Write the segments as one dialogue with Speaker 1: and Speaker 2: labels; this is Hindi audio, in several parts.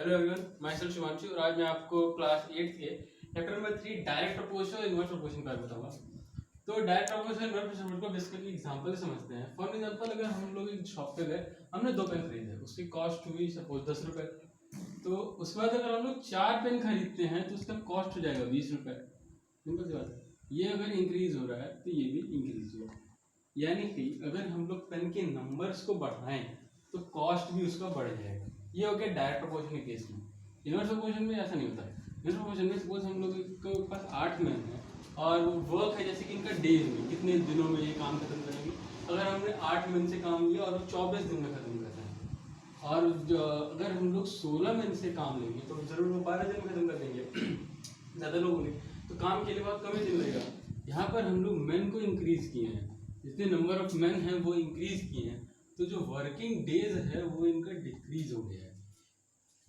Speaker 1: Hello everyone, my self Shivanshu और आज मैं आपको क्लास 8 के चैप्टर नंबर 3 डायरेक्ट प्रपोजल और इनवर्स प्रपोजल का बताऊंगा। तो डायरेक्ट प्रपोजल और इनवर्स प्रपोजल को बेसिकली एग्जांपल से समझते हैं। फॉर एग्जांपल, अगर हम लोग एक शॉप पे गए, हमने 2 पेन खरीदे, उसकी कॉस्ट हुई सपोज 10 रुपए। तो उसके बाद अगर हम लोग 4 पेन खरीदते हैं तो उसका कॉस्ट हो जाएगा 20 रुपए। सिंपल सी बात है। ये अगर इंक्रीज हो रहा है तो ये भी इंक्रीज होगा, यानी कि अगर हम लोग पेन के नंबर्स को बढ़ाएं तो कॉस्ट भी उसका बढ़ जाएगा। ये हो गया डायरेक्ट प्रपोजल के केस में। इनवर्स प्रपोजल में ऐसा नहीं होता है। इनवर्स प्रपोजल में सपोज हम लोग के पास 8 मैन है और वर्क है, जैसे कि इनका डेज में कितने दिनों में ये काम खत्म करेंगे। अगर हमने 8 मैन से काम लिया और वो 24 दिन में खत्म करना है, और अगर हम लोग 16 मैन से काम लेंगे तो जरूर वो 12 दिन में खत्म कर देंगे। ज़्यादा लोग होंगे तो काम के लिए बहुत कम ही दिन लगेगा। यहाँ पर हम लोग मैन को इंक्रीज किए हैं, जितने नंबर ऑफ मैन हैं वो इंक्रीज किए हैं, तो जो वर्किंग डेज है वो इनका डिक्रीज हो गया है।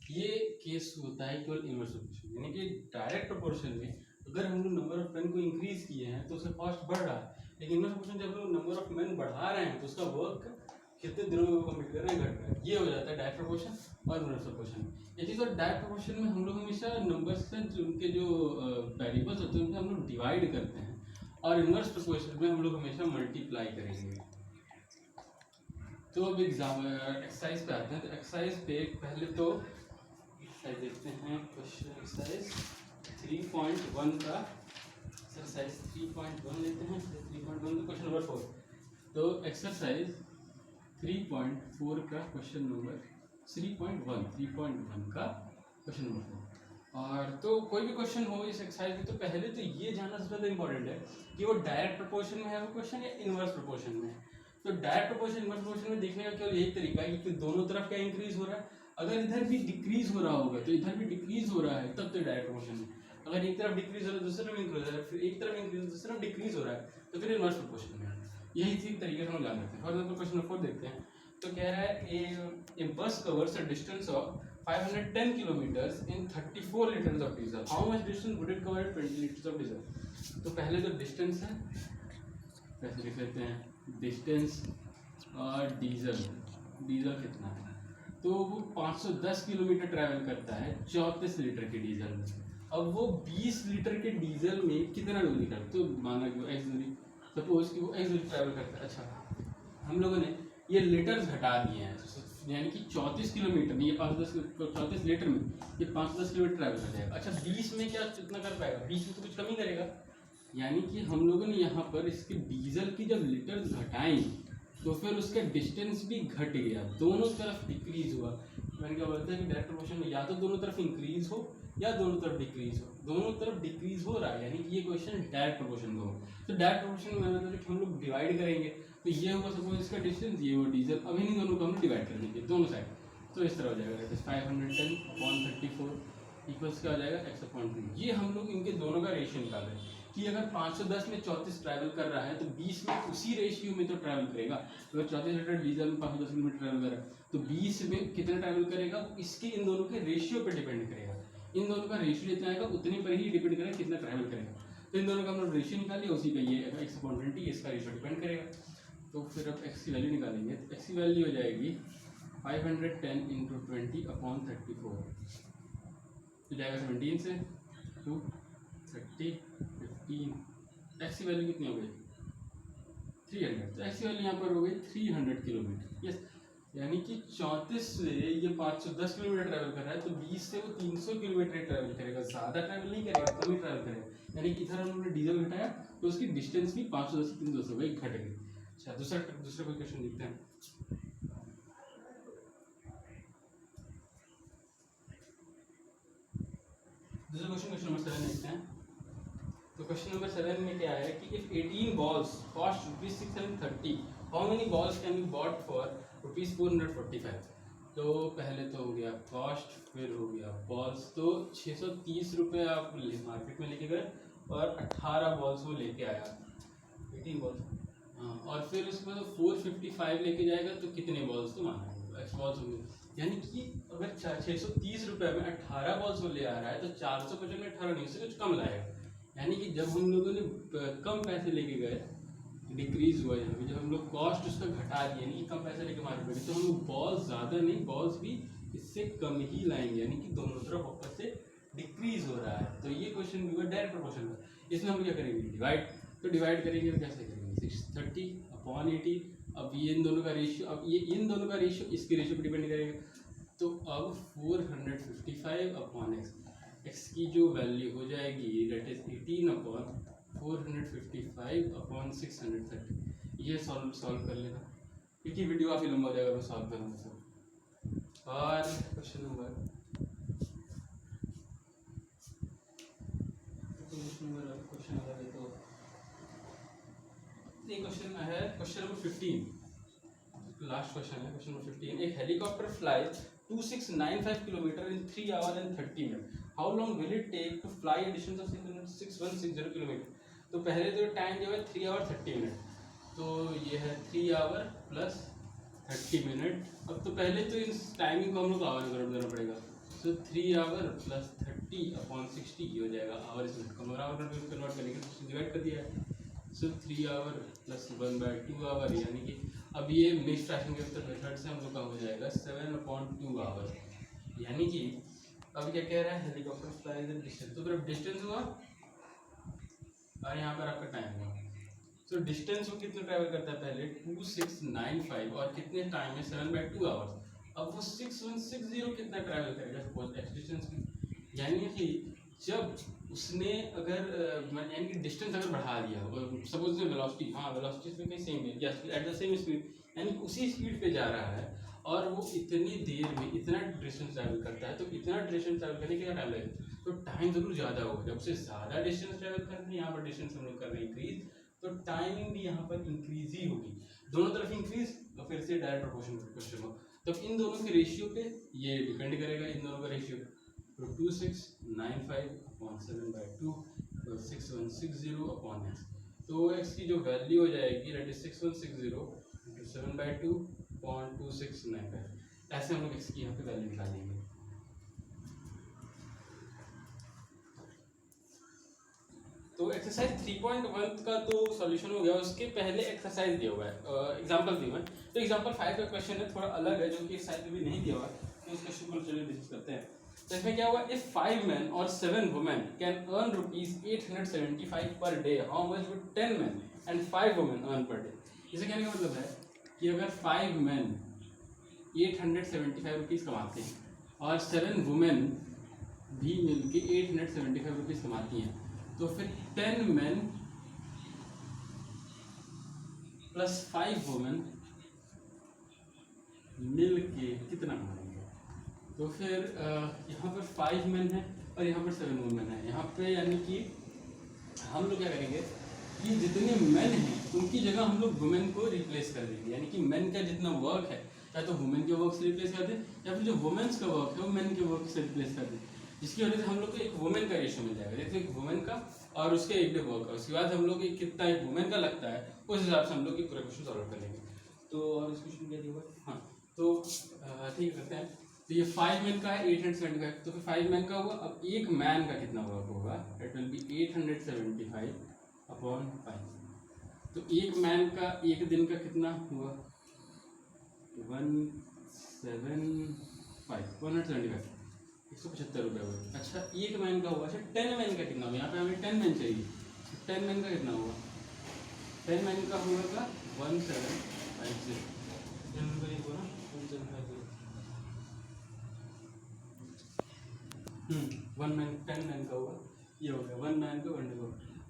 Speaker 1: ये केस होता है केवल इनवर्स प्रोपोर्शन, यानी कि डायरेक्ट प्रोपोर्शन में अगर हम लोग नंबर ऑफ मैन को इंक्रीज किए हैं तो उसका कॉस्ट बढ़ रहा है, लेकिन इनवर्स प्रोपोर्शन जब हम लोग नंबर ऑफ मैन बढ़ा रहे हैं तो उसका वर्क कितने दिनों में वो कंप्लीट कर रहे हैं घट रहा है। ये हो जाता है डायरेक्ट प्रोपोर्शन और इनवर्स प्रोपोर्शन। एक चीज़ और, डायरेक्ट प्रोपोर्शन में हम लोग हमेशा नंबर्स से उनके जो वेरिएबल्स होते हैं उनसे हम लोग डिवाइड करते हैं, और इनवर्स प्रोपोर्शन में हम लोग हमेशा मल्टीप्लाई करेंगे। तो अब एग्जाम एक्सरसाइज पे आते हैं। तो एक्सरसाइज पे पहले तो एक्सरसाइज देखते हैं। क्वेश्चन एक्सरसाइज 3.1 का एक्सरसाइज 3.1 लेते हैं। 3.1 का क्वेश्चन नंबर 4। तो एक्सरसाइज 3.4 का क्वेश्चन नंबर 3.1 का क्वेश्चन नंबर 4। और तो कोई भी क्वेश्चन हो इस एक्सरसाइज में तो पहले तो ये जानना सबसे ज़्यादा इंपॉर्टेंट है कि वो डायरेक्ट प्रोपोर्शन में है वो क्वेश्चन या इनवर्स प्रोपोर्शन में है। तो डायरेक्ट प्रोपोर्शन इनवर्स प्रोपोर्शन में देखने का केवल यही तरीका है कि दोनों तरफ क्या इंक्रीज हो रहा है। अगर इधर भी डिक्रीज हो रहा होगा तो इधर भी डिक्रीज हो रहा है, तब तो डायरेक्ट प्रोपोर्शन है। अगर एक तरफ डिक्रीज हो रहा है दूसरी तरफ इंक्रीज हो रहा है, फिर एक तरफ इंक्रीज दूसरी तरफ डिक्रीज हो रहा है, तो फिर इनवर्स प्रोपोर्शन में है। यही चीज तरीके से हम जान लेते हैं। फॉर एग्जाम्पल क्वेश्चन नंबर 4 देखते हैं। तो कह रहा है ए बस covers a distance of 510 kilometers in 34 liters of diesel. How much distance would it cover at 20 liters of diesel? तो पहले तो डिस्टेंस है, कैसे लिख लेते हैं, डिस्टेंस और डीजल। डीजल कितना है, तो वो 510 किलोमीटर ट्रैवल करता है 34 लीटर के डीजल में। अब वो 20 लीटर के डीजल में कितना दूरी करता है, तो माना कि वो एक्स दूरी, सपोज कि वो एक्स दूरी ट्रैवल करता है। अच्छा, हम लोगों ने ये लीटर्स हटा दिए हैं, यानी कि 34 किलोमीटर में ये 34 लीटर में ये 510 किलोमीटर ट्रैवल कर जाएगा। अच्छा, 20 में क्या कितना कर पाएगा, 20 में तो कुछ कमी करेगा, यानी कि हम लोगों ने यहाँ पर इसके डीजल की जब लीटर्स घटाई तो फिर उसका डिस्टेंस भी घट गया, दोनों तरफ डिक्रीज हुआ। मैंने क्या बोलता है कि डायरेक्ट प्रोपोर्शन में या तो दोनों तरफ इंक्रीज हो या दोनों तरफ डिक्रीज हो। दोनों तरफ डिक्रीज हो रहा है, यानी कि ये क्वेश्चन डायरेक्ट प्रोपोर्शन का हो। तो डायरेक्ट प्रोपोर्शन में मैंने हम लोग डिवाइड करेंगे, तो ये होगा सपोज इसका डिस्टेंस, ये वो डीजल। अब इन्हीं दोनों को हम डिवाइड कर देंगे दोनों साइड, तो इस तरह हो जाएगा 510/34 इक्वल्स क्या हो जाएगा x/2। ये हम लोग इनके दोनों का रेशियो निकाल रहे हैं कि अगर 510 में 34 ट्रैवल कर रहा है तो 20 में उसी रेशियो में तो ट्रैवल करेगा। अगर 34 लीटर डीजल में 510 किलोमीटर ट्रैवल कर रहा है तो 20 में कितना ट्रैवल करेगा, इसके इन दोनों के रेशियो पर डिपेंड करेगा। इन दोनों का रेशियो जितना आएगा उतने पर ही डिपेंड करेगा कितना ट्रैवल करेगा। तो इन दोनों का हम लोग रेशियो निकालिए, उसी पर ये x/20 इसका रेशियो डिपेंड करेगा। तो फिर अब x की वैल्यू निकालेंगे, तो x की वैल्यू हो जाएगी 510 × 20/34, तो जाएगा 17 से 2 30 15। x की वैल्यू कितनी हो गई 300, तो x की वैल्यू यहाँ पर हो गई 300 किलोमीटर। यस, यानी कि 34 से ये 510 किलोमीटर ट्रैवल कर रहा है, तो 20 से वो 300 किलोमीटर ट्रैवल करेगा, ज़्यादा ट्रैवल नहीं करेगा, कम ही ट्रैवल करेगा। यानी कि इधर हमने डीजल घटाया तो उसकी डिस्टेंस भी 510 से 300 हो गई, घट गई। अच्छा, दूसरा कोई क्वेश्चन देखते हैं। दूसरा क्वेश्चन नंबर 7 देखते हैं। तो क्वेश्चन नंबर 7 में क्या है कि if 18 balls cost ₹630, how many balls can be bought for ₹445? तो पहले तो हो गया कॉस्ट, फिर हो गया बॉल्स। तो 630 रुपये आप मार्केट में लेके गए और 18 बॉल्स वो लेके आया, 18 बॉल्स। हाँ, और फिर उसके बाद 455 लेके जाएगा तो कितने बॉल्स तो माना एक्स बॉल्स होंगे। यानी कि अगर 630 रुपये में 18 बॉल्स वो ले आ रहा है तो 455 में 18 नहीं, उससे कुछ कम लाएगा। यानी कि जब हम लोगों ने कम पैसे लेके गए, डिक्रीज हुआ यहाँ पे, जब हम लोग कॉस्ट उसका घटा दिए, यानी कि कम पैसे लेके मार्केट में, तो हम लोग बॉल्स ज़्यादा नहीं, बॉल्स भी इससे कम ही लाएंगे, यानी कि दोनों तरफ वापस से डिक्रीज हो रहा है। तो ये क्वेश्चन भी हुआ डायरेक्ट प्रोपोर्शन का। इसमें हम क्या करेंगे, डिवाइड। तो डिवाइड करेंगे तो कैसे करेंगे, 630/80। अब ये इन दोनों का रेशियो, अब ये इन दोनों का रेशियो इसके रेशियो पर डिपेंड करेगा। तो अब 455/x, x की जो वैल्यू हो जाएगी डेट इज 18/455/630। ये सॉल्व कर लेना, क्योंकि वीडियो काफ़ी लंबा हो जाएगा मैं सॉल्व करूँगा सब। और क्वेश्चन नंबर क्वेश्चन है क्वेश्चन नंबर 15, लास्ट क्वेश्चन है क्वेश्चन नंबर 15। एक helicopter flies 2695 kilometre in 3 hours and 30 minutes. How long will it take to fly a distance of 6160 kilometre? तो पहले तो टाइम जो है 3 hour 30 minutes, तो ये है 3 hour plus 30 minute। अब तो पहले तो इस टाइमिंग को हम लोग आवर में कन्वर्ट करना पड़ेगा। तो 3 hour plus 30/60 ये हो जाएगा आवर इस मिनट का, आवर में कन्वर्ट करेंगे तो डिवाइड कर दिया है। सो 3 hour plus 1/2 hour, यानी कि अब ये मिक्स फ्रैक्शन के मेथड से हम लोग का हो जाएगा 7/2 hour। यानी कि अब क्या कह रहा है, हेलीकॉप्टर फ्लाइज इन डिस्टेंस, तो फिर डिस्टेंस हुआ और यहाँ पर आपका टाइम हुआ। तो डिस्टेंस वो कितना ट्रैवल करता है, पहले 2695 और कितने टाइम में 7/2 hours। अब वो 6160 कितना ट्रैवल करेगा सपोज एक्स डिस्टेंस की, यानी कि जब उसने अगर यानी कि डिस्टेंस अगर बढ़ा दिया, सपोज वेलोसिटी, हाँ वेलोसिटी में कहीं सेम है या एट द सेम स्पीड, यानी उसी स्पीड पे जा रहा है और वो इतनी देर में इतना डिस्टेंस ट्रैवल करता है, तो इतना डिस्टेंस ट्रैवल करने के क्या टाइम लगेगा, तो टाइम जरूर ज़्यादा होगा। जब से ज़्यादा डिस्टेंस ट्रैवल कर रहे हैं, यहाँ पर डिस्टेंस हम लोग कर रहे हैं इंक्रीज, तो टाइमिंग भी यहाँ पर इंक्रीज ही होगी, दोनों तरफ इंक्रीज। और फिर से डायरेक्ट प्रोपोर्शन क्वेश्चन हो, तो इन दोनों के रेशियो पे ये डिपेंड करेगा, इन दोनों का रेशियो। तो 2695/7/2 तो 6160/x। तो x की जो वैल्यू हो जाएगी दैट इज 6160 × 7/2.2695। ऐसे हम लोग x की यहाँ पे वैल्यू निकालेंगे। तो एक्सरसाइज 3.1 का तो सॉल्यूशन हो गया, उसके पहले एक्सरसाइज दिया हुआ है, एग्जांपल दिया हुआ है। तो एग्जांपल 5 का क्वेश्चन है, थोड़ा अलग है, जो कि एक्सरसाइज में भी नहीं दिया हुआ है, तो इस क्वेश्चन को चलिए डिस्कस करते हैं। तो इसमें क्या हुआ, इफ 5 men और 7 women can earn ₹875 per day, how much would 10 men and 5 women earn per day? इसे कहने का मतलब है कि अगर 5 men 875 रुपीज़ कमाते हैं और 7 women भी मिलके 875 रुपीज़ कमाती हैं, तो फिर 10 men प्लस 5 women मिल के कितना कमाएंगे। तो फिर यहाँ पर 5 men है और यहाँ पर 7 women है। यहाँ पे यानी कि हम लोग क्या करेंगे कि जितने men हैं उनकी जगह हम लोग वुमेन को रिप्लेस कर देंगे, यानी कि men का जितना वर्क है या तो वुमेन के वर्क से रिप्लेस कर दें, या फिर जो वुमेन्स का वर्क है वो men के वर्क से रिप्लेस कर दें, जिसकी वजह से हम लोग को एक वुमेन का रेशियो मिल जाएगा, जैसे एक वुमेन का और उसके एक डे वर्क का। उसके बाद हम लोग कितना एक वुमेन का लगता है, उस हिसाब से हम लोग पूरा क्वेश्चन सॉल्व कर लेंगे। तो और इस क्वेश्चन क्या दिया हुआ है, हाँ तो ठीक करते हैं। तो ये 5 men का है 875, तो फिर 5 men का हुआ। अब एक मैन का कितना वर्क होगा, इट विल बी 875/5। तो एक मैन का एक दिन का कितना हुआ, 175 रुपये हुआ। अच्छा एक मैन का हुआ। अच्छा 10 मैन का कितना हुआ, यहाँ पे हमें 10 मैन चाहिए, 10 मैन का कितना हुआ, 10 मैन का हुआ था 1750। 10 मैन का ये हुआ ना 1750। 1 मैन 10 मैन का हुआ, ये हो गया 1 मैन का 1 डे।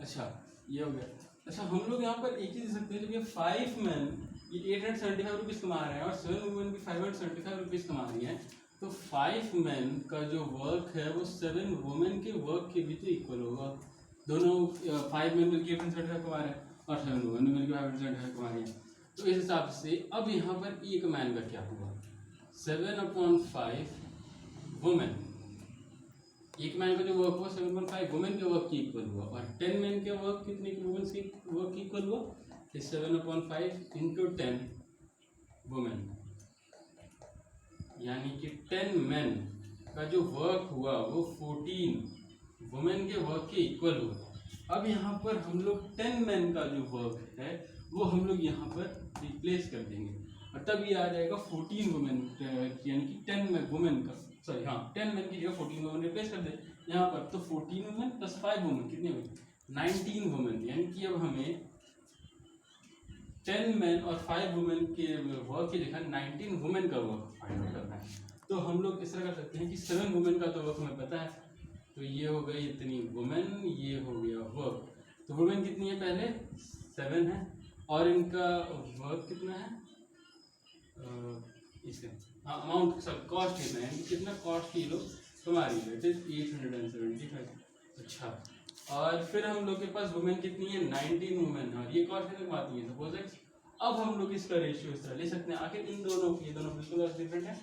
Speaker 1: अच्छा ये हो गया। अच्छा हम लोग यहाँ पर एक ही दे सकते हैं, जब ये 5 मैन ये 875 रुपीज़ कमा रहे हैं और 7 वुमेन भी 575 रुपीज़ कमा रही हैं, तो 5 मैन का जो वर्क है वो 7 वुमेन के वर्क के भी तो इक्वल होगा। दोनों 5 मैन मिलकर 875 कमा रहे हैं और 7 वुमेन मिलकर 575 कमा रही हैं। तो इस हिसाब से अब यहाँ पर एक मैन का क्या हुआ, 7/5 वुमेन। एक मैन का जो वर्क हुआ 7/5 वुमेन के वर्क की इक्वल हुआ, और 10 मैन के वर्क कितने की वुमेन की वर्क की इक्वल हुआ, 7/5 × 10 वुमेन, यानी कि 10 मैन का जो वर्क हुआ वो 14 वुमेन के वर्क के इक्वल हुआ। अब यहाँ पर हम लोग 10 मैन का जो वर्क है वो हम लोग यहाँ पर रिप्लेस कर देंगे। और तब ये आ जाएगा 14 वुमेन, यानी कि 10 वुमेन का, सॉरी हाँ 10 मैन की जगह 14 वुमेन रिप्लेस कर दे यहाँ पर। तो 14 वुमेन प्लस 5 वुमेन कितनी हुई, 19 वुमेन। यानी कि अब हमें 10 मैन और 5 वुमेन के वर्क की जगह 19 वुमेन का वर्क फाइंड आउट करना है। तो हम लोग इस तरह कर सकते हैं कि 7 वुमेन का तो वर्क हमें पता है, तो ये हो गई इतनी वुमेन, ये हो गया वर्क। तो वुमेन कितनी है, पहले 7 है, और इनका वर्क कितना है, इसे अमाउंट सब कॉस्ट कितना है, यानी कितना कॉस्ट की लोग कमा रही है, इट इज 875। अच्छा, और फिर हम लोग के पास वुमेन कितनी है, 19 वुमेन, और ये कॉस्ट कितना कमाती है, सपोज एक्स। अब हम लोग इसका रेशियो इस तरह ले सकते हैं, आखिर इन दोनों की, ये दोनों बिल्कुल डिफरेंट है।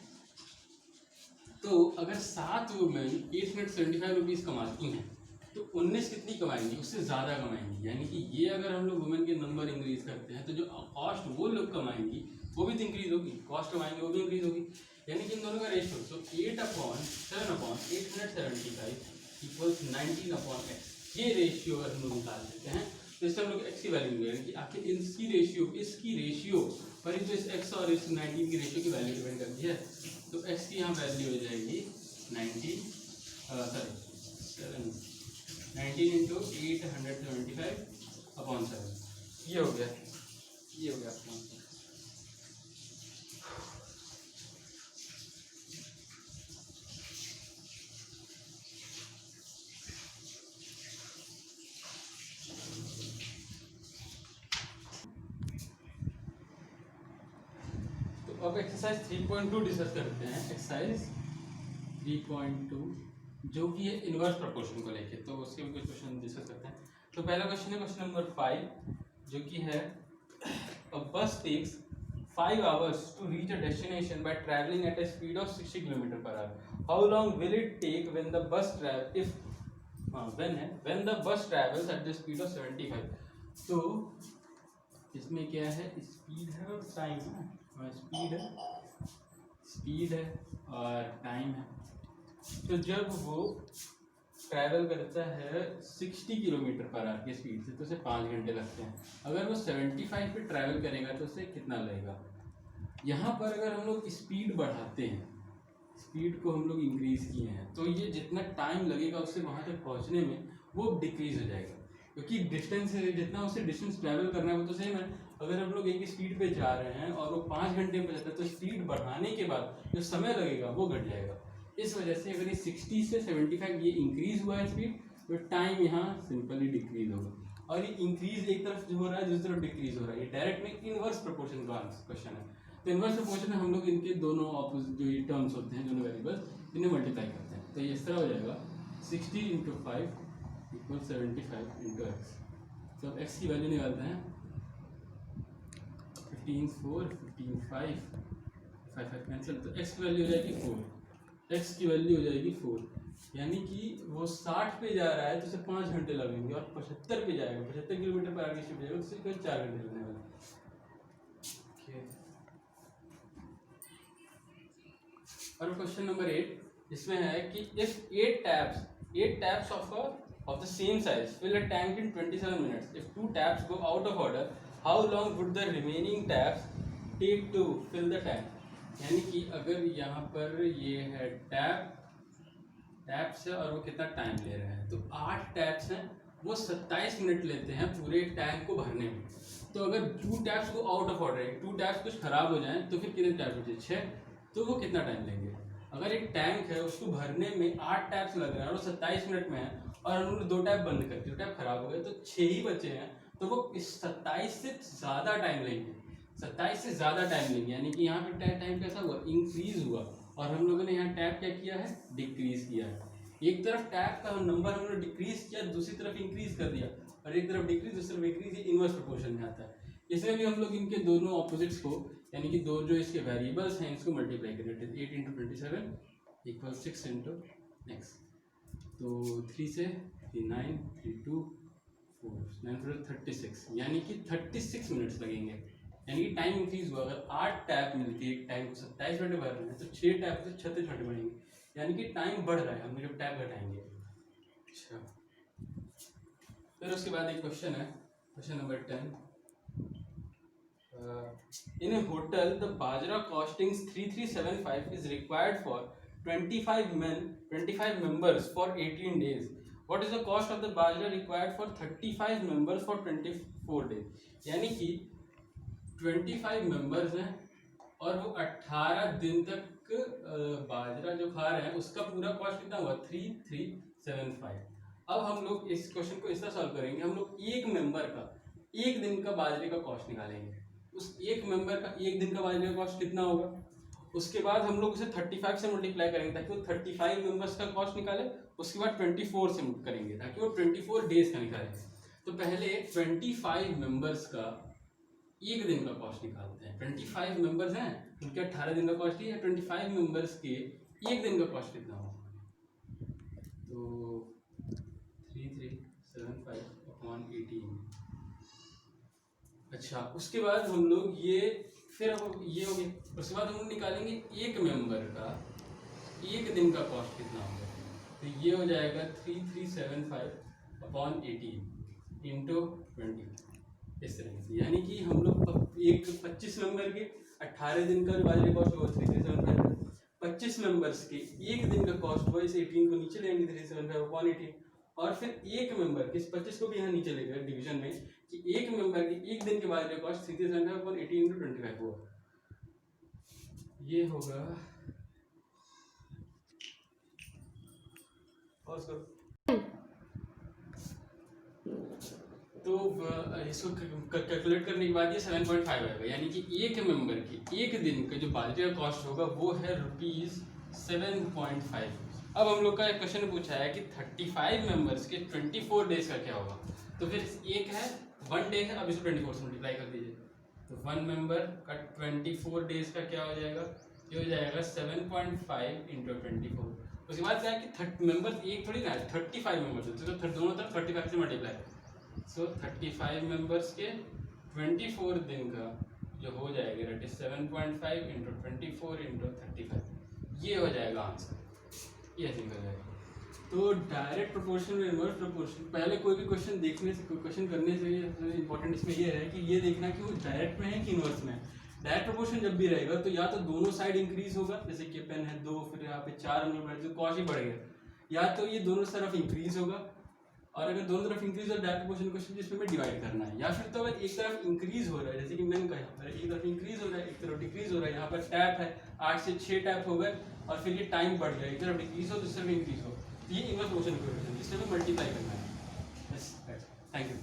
Speaker 1: तो अगर 7 वुमेन 875 रुपीज़ कमाती हैं तो 19 कितनी कमाएंगी, उससे ज़्यादा कमाएंगी। यानी कि ये अगर हम लोग वुमेन के नंबर इंक्रीज करते हैं तो जो कॉस्ट वो लोग कमाएंगी वो भी तो इंक्रीज होगी, कॉस्ट कमाएंगे वो भी इंक्रीज होगी। यानी कि इन दोनों का रेशियो, तो 8/7/875 इक्वल्स 19/x, ये रेशियो अगर हम लोग निकाल देते हैं तो इससे हम लोग एक्स की वैल्यू मिलेगी कि आखिर इसकी रेशियो पर जो इस एक्स और इस 19 की रेशियो की वैल्यू डिपेंड करती है। तो एक्स की यहाँ वैल्यू हो जाएगी 19 इंटू 875/7। ये हो गया, ये हो गया आपका आंसर। तो अब एक्सरसाइज 3.2 डिस्कस करते हैं। एक्सरसाइज 3.2 जो कि है इनवर्स प्रोपोर्शन को लेके, तो उसके भी कुछ क्वेश्चन डिस्कस करते हैं। तो पहला क्वेश्चन है क्वेश्चन नंबर 5 जो कि है अ बस takes 5 hours to reach a destination by traveling at a speed of 60 km/h. How long will it take when the bus travels at the speed of 75? तो इसमें क्या है, स्पीड है और टाइम है, स्पीड है और टाइम है। तो जब वो ट्रैवल करता है 60 km/h की स्पीड से तो उसे 5 घंटे लगते हैं। अगर वो 75 पे ट्रैवल करेगा तो उसे कितना लगेगा। यहाँ पर अगर हम लोग स्पीड बढ़ाते हैं, स्पीड को हम लोग इंक्रीज किए हैं, तो ये जितना टाइम लगेगा उससे वहाँ तक पहुँचने में वो डिक्रीज हो जाएगा, क्योंकि डिस्टेंस जितना उसे डिस्टेंस ट्रैवल करना है वो तो सेम है। अगर हम लोग एक स्पीड पे जा रहे हैं और वो 5 घंटे में जाता है तो स्पीड बढ़ाने के बाद जो समय लगेगा वो घट जाएगा। इस वजह से अगर ये 60 से 75 ये इंक्रीज हुआ है स्पीड, तो टाइम यहाँ सिंपली डिक्रीज होगा। और ये इंक्रीज एक तरफ जो हो रहा है दूसरी तरफ डिक्रीज हो रहा है, ये डायरेक्ट में इनवर्स प्रोपोर्शन का क्वेश्चन है। तो इनवर्स प्रोपोर्शन में हम लोग इनके दोनों ऑपोजिट जो ये टर्म्स होते हैं, दोनों वेरिएबल्स, इन्हें मल्टीप्लाई करते हैं। तो ये इस तरह हो जाएगा 60 × 5 = 75 × x। तो अब x की वैल्यू निकालते हैं, 15 4 15 5 5 कैंसिल, तो x की वैल्यू हो जाएगी 4, x की वैल्यू हो जाएगी 4। यानी कि वो 60 पे जा रहा है तो उसे 5 घंटे लगेंगे, और 75 पे जाएगा, 75 km/h की स्पीड जाएगा तो उसे 4 घंटे लगने वाले। और क्वेश्चन नंबर 8 इसमें है कि if 8 taps of the same size fill a tank in 27 minutes, if 2 taps go out of order, how long would the remaining taps take to fill the tank? यानी कि अगर यहाँ पर ये है टैप्स है और वो कितना टाइम ले रहे हैं, तो 8 टैप्स हैं, वो 27 मिनट लेते हैं पूरे टैंक को भरने में। तो अगर 2 टैप्स को आउट ऑफ ऑर्डर है, 2 टैप्स कुछ खराब हो जाएं तो फिर कितने टैप्स बचे, 6, तो वो कितना टाइम लेंगे। अगर एक टैंक है उसको भरने में 8 टैप्स लग रहे हैं और 27 मिनट में है, और उन्होंने 2 टैप बंद कर दिए, 2 टैप खराब हो गए तो 6 ही बचे हैं, तो वो इस 27 से ज़्यादा टाइम लेंगे, 27 से ज़्यादा टाइम लेंगे। यानी कि यहाँ पे टाइम कैसा हुआ, इंक्रीज हुआ, और हम लोगों ने यहाँ टैप क्या किया है, डिक्रीज किया है। एक तरफ टैप का नंबर हमने डिक्रीज किया, दूसरी तरफ इंक्रीज कर दिया, और एक तरफ डिक्रीज दूसरी तरफ इंक्रीज, ये इनवर्स प्रोपोर्शन में आता है। इसमें भी हम लोग इनके दोनों ऑपोजिट्स को, यानी कि दो जो इसके वेरिएबल्स हैं इसको मल्टीप्लाई करें, 8 × 27 = 6 × x। तो 3 से 9 3 2 4 9 36, यानी कि 36 मिनट्स लगेंगे। यानी कि टाइम इंक्रीज हुआ। अगर 8 टैप मिलती है, टाइम को 27 मिनट भर रहे हैं तो 6 टैप से 36 मिनट बढ़ेंगे, यानी कि टाइम बढ़ रहा है, हम जब टैप घटाएंगे। अच्छा, फिर उसके बाद एक क्वेश्चन है, question number 10 In a hotel, the bajra costing 3375 is required for 25 members for 18 days. What is the cost of the bajra required for 35 members for 24 days? यानी कि 25 मेंबर्स हैं और वो 18 दिन तक बाजरा जो खा रहे हैं, उसका पूरा कॉस्ट कितना हुआ 3375। अब हम लोग इस क्वेश्चन को इस तरह सॉल्व करेंगे, हम लोग एक मेंबर का एक दिन का बाजरे का कॉस्ट निकालेंगे। उस एक मेंबर का एक दिन का बाजरे का कॉस्ट कितना होगा, उसके बाद हम लोग उसे 35 से मल्टीप्लाई करेंगे ताकि वो 35 मेंबर्स का कॉस्ट निकाले, उसके बाद 24 से करेंगे ताकि वो 24 डेज का निकाले। तो पहले 25 मेंबर्स का एक दिन का कॉस्ट निकालते हैं। 25 मेंबर्स हैं, उनके 18 दिन का कॉस्ट ही है, 25 मेंबर्स के एक दिन का कॉस्ट कितना होगा, तो 3375/18। अच्छा, उसके बाद हम लोग ये फिर अब ये हो गया, उसके बाद हम लोग निकालेंगे एक मेंबर का एक दिन का कॉस्ट कितना होगा, तो ये हो जाएगा 3375/18 इंटू 20 इस तरह से। यानी कि हम लोग एक 25 मेंबर के 18 दिन का बाजरे कॉस्ट होगा 3375, 25 मेंबर्स के एक दिन का कॉस्ट हुआ, इस 18 को नीचे लेंगे 3375/18, और फिर एक मेंबर के इस 25 को भी यहाँ नीचे लेकर डिवीजन में कि एक मेंबर के एक दिन के बाजरे कॉस्ट 3375/18 इंटू 25 हुआ, ये होगा। पॉज करो। तो इसको कैलकुलेट करने के बाद ये 7.5 आएगा, यानी कि एक मेंबर के एक दिन का जो बाजरे का कॉस्ट होगा वो है ₹7.5। अब हम लोग का एक क्वेश्चन पूछा है कि 35 मेंबर्स के 24 डेज का क्या होगा, तो फिर एक है 1 डे है, अब इसको 24 से मल्टीप्लाई कर दीजिए, तो 1 मेंबर का 24 डेज का क्या हो जाएगा, ये हो जाएगा 7.5 इंटू 24। उसके बाद क्या है कि 30 मेंबर एक थोड़ी ना है, 35 मेंबर्स है, तो दोनों तरफ 35 से मल्टीप्लाई, सो 35 मेंबर्स के 24 दिन का जो हो जाएगा दैट इज 7.5 इंटू 24 इंटू 35, ये हो जाएगा आंसर, ये सिंपल है। तो डायरेक्ट प्रोपोर्शन में इनवर्स प्रोपोर्शन, पहले कोई भी क्वेश्चन देखने से, कोई क्वेश्चन करने से इंपॉर्टेंट इसमें ये है कि ये देखना कि वो डायरेक्ट में है कि इनवर्स में है। डायरेक्ट प्रोपोर्शन जब भी रहेगा तो या तो दोनों साइड इंक्रीज होगा, जैसे कि पेन है 2, फिर यहाँ पे 4 हम लोग तो कॉस्ट ही बढ़ेगा, या तो ये दोनों तरफ इंक्रीज होगा, और अगर दोनों तरफ इंक्रीज हो डायरेक्ट प्रोपोर्शन क्वेश्चन जिसमें डिवाइड करना है, या फिर तो अगर एक तरफ इंक्रीज हो रहा है, जैसे कि मैंने कहा यहाँ पर एक तरफ इंक्रीज हो रहा है एक तरफ डिक्रीज हो रहा है, यहाँ पर टैप है 8 से 6 टैप हो गए, और फिर ये टाइम बढ़ गया, एक तरफ डिक्रीज हो दूसरी तरफ इंक्रीज हो, ये इनवर्स प्रोपोर्शन इक्वेशन जिससे हमें मल्टीप्लाई करना है। Thank you.